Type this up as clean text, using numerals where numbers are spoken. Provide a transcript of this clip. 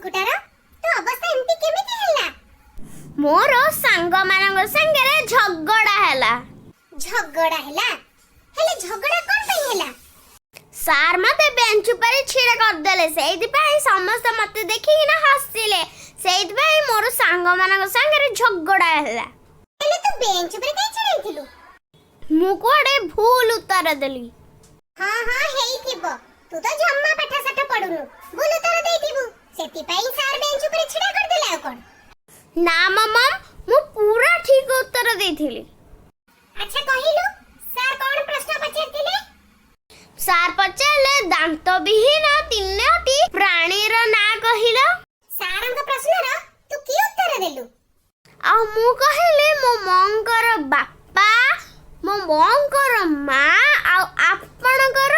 सुकुटार तो अवस्था एमती केमिति हैला मोर सांग मानक संगे झगड़ा हैला हेले झगड़ा कोन पई हैला सार मते बेंच पर छिड़ा कर देले सेइदि पई समस्त मते देखि ना हसिले सेइदि पई मोर सांग मानक संगे झगड़ा हैला हेले तू बेंच पर कई छिड़ैथिलु मु कोडे भूल उत्तर देली हां हेई थिबो तू तो जम्मा पाठ साठ पढुनु भूल उत्तर देइथिबु सेति पई सार बेंच पर छिड़ा कर देला कोन ना मम्मा मु पूरा ठीक उत्तर देइथिली अच्छा कहिलु सर कोन प्रश्न पछारथिले सार पचाले दांत विहीन तीनोटी प्राणीर ना कहिलो सारंग प्रश्नर तू की उत्तर देलु आ मु कहिले मो मंकर बापा मो मंकर मां आ आपणकर